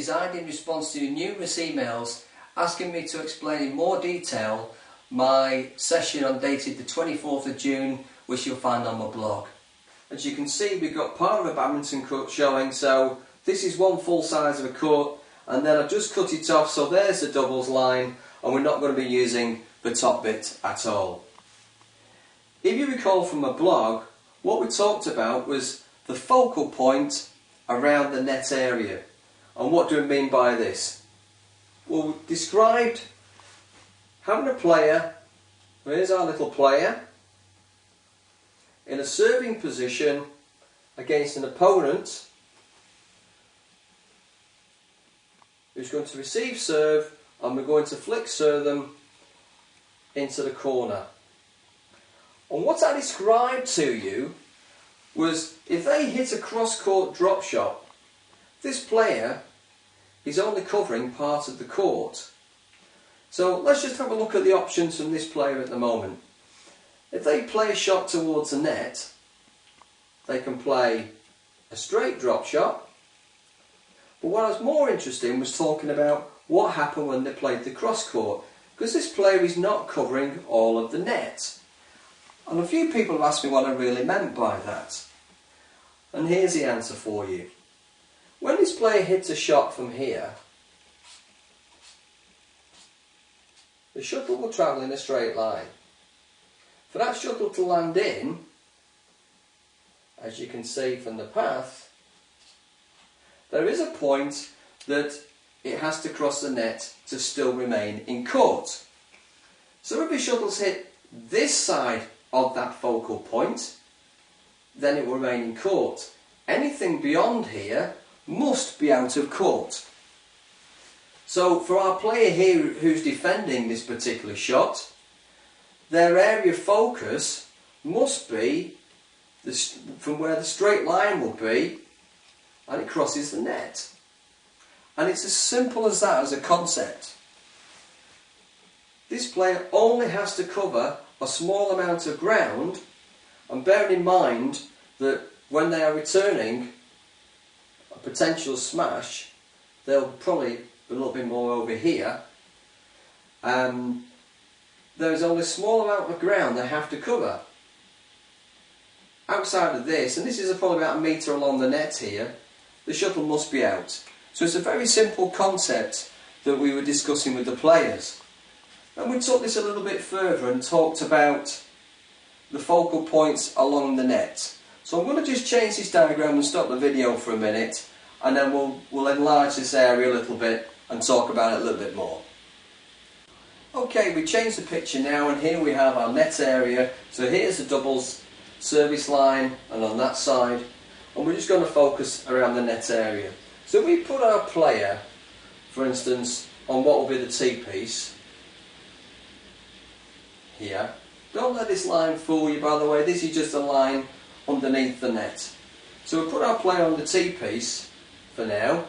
designed in response to numerous emails asking me to explain in more detail my session on dated the 24th of June, which you'll find on my blog. As you can see, we've got part of a badminton court showing, so this is one full size of a court, and then I've just cut it off, so there's the doubles line, and we're not going to be using the top bit at all. If you recall from my blog, what we talked about was the focal point around the net area. And what do we mean by this? Well, we described having a player, here's our little player, in a serving position against an opponent who's going to receive serve, and we're going to flick serve them into the corner. And what I described to you was if they hit a cross-court drop shot, this player is only covering part of the court. So let's just have a look at the options from this player at the moment. If they play a shot towards the net, they can play a straight drop shot. But what I was more interested in was talking about what happened when they played the cross court, because this player is not covering all of the net. And a few people have asked me what I really meant by that. And here's the answer for you. When this player hits a shot from here, the shuttle will travel in a straight line. For that shuttle to land in, as you can see from the path, there is a point that it has to cross the net to still remain in court. So if the shuttles hit this side of that focal point, then it will remain in court. Anything beyond here must be out of court. So for our player here who's defending this particular shot, their area of focus must be from where the straight line will be, and it crosses the net. And it's as simple as that as a concept. This player only has to cover a small amount of ground, and bearing in mind that when they are returning a potential smash, they'll probably be a little bit more over here. There is only a small amount of ground they have to cover. Outside of this, and this is probably about a metre along the net here, the shuttle must be out. So it's a very simple concept that we were discussing with the players. And we took this a little bit further and talked about the focal points along the net. So I'm going to just change this diagram and stop the video for a minute, and then we'll enlarge this area a little bit and talk about it a little bit more. Okay, we changed the picture now, and here we have our net area. So here's the doubles service line, and on that side, and we're just going to focus around the net area. So we put our player, for instance, on what will be the T-piece here. Don't let this line fool you, by the way, this is just a line underneath the net. So we'll put our player on the T-piece for now,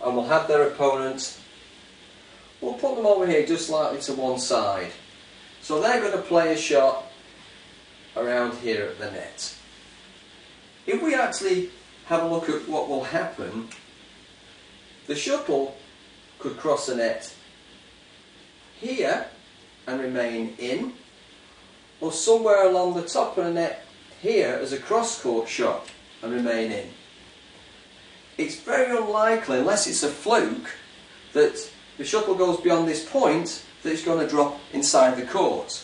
and we'll have their opponent, we'll put them over here just slightly to one side. So they're going to play a shot around here at the net. If we actually have a look at what will happen, the shuttle could cross the net here and remain in, or somewhere along the top of the net here as a cross-court shot and remain in. It's very unlikely, unless it's a fluke, that the shuttle goes beyond this point, that it's going to drop inside the court.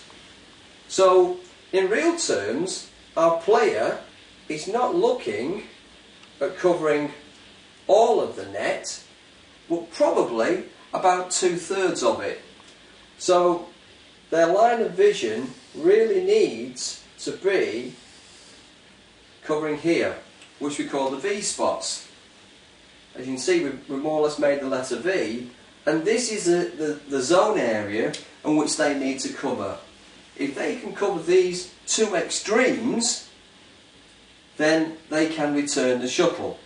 So in real terms, our player is not looking at covering all of the net, but probably about 2/3 of it. So their line of vision really needs to be covering here, which we call the V spots. As you can see, we've more or less made the letter V, and this is the zone area in which they need to cover. If they can cover these two extremes, then they can return the shuttle.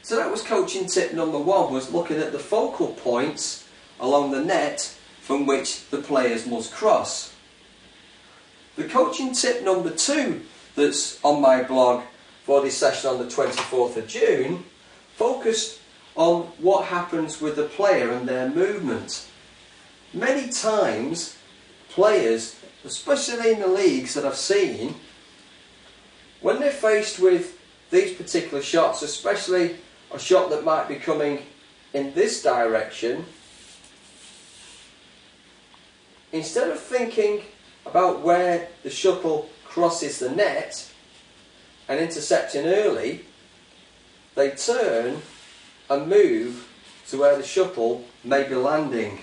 So that was coaching tip number 1, was looking at the focal points along the net from which the players must cross. The coaching tip number 2 that's on my blog for this session on the 24th of June focused on what happens with the player and their movement. Many times players, especially in the leagues that I've seen, when they're faced with these particular shots, especially a shot that might be coming in this direction, instead of thinking about where the shuttle crosses the net and intercepting early, they turn and move to where the shuttle may be landing.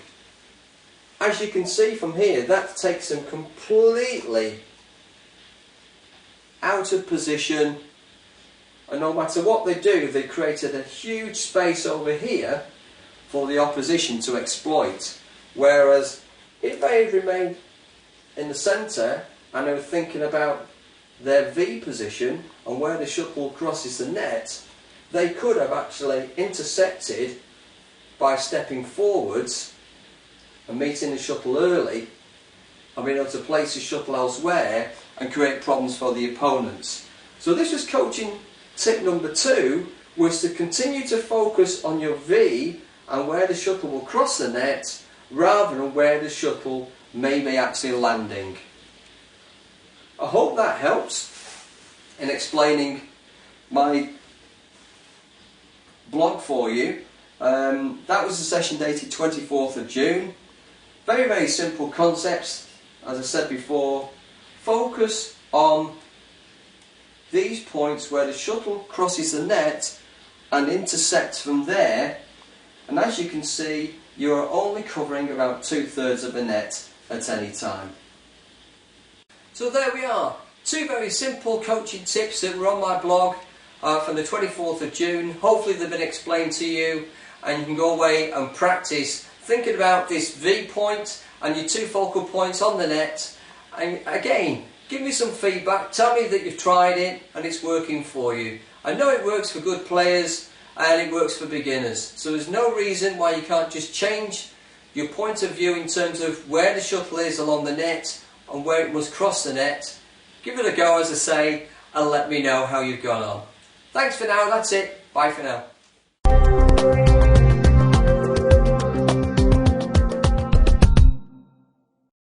As you can see from here, that takes them completely out of position, and no matter what they do, they created a huge space over here for the opposition to exploit. Whereas if they had remained in the centre and they were thinking about their V position and where the shuttle crosses the net, they could have actually intercepted by stepping forwards and meeting the shuttle early and being able to place the shuttle elsewhere and create problems for the opponents. So this was coaching tip number 2, was to continue to focus on your V and where the shuttle will cross the net rather than where the shuttle may be actually landing. I hope that helps in explaining my blog for you. That was the session dated 24th of June. Very, very simple concepts, as I said before. Focus on these points where the shuttle crosses the net and intersects from there, and as you can see, you are only covering about 2/3 of the net at any time. So there we are, 2 very simple coaching tips that were on my blog from the 24th of June. Hopefully they've been explained to you and you can go away and practice thinking about this V point and your 2 focal points on the net. And again, give me some feedback, tell me that you've tried it and it's working for you. I know it works for good players and it works for beginners, so there's no reason why you can't just change your point of view in terms of where the shuttle is along the net and where it must cross the net. Give it a go, as I say, and let me know how you've gone on. Thanks for now, that's it, bye for now.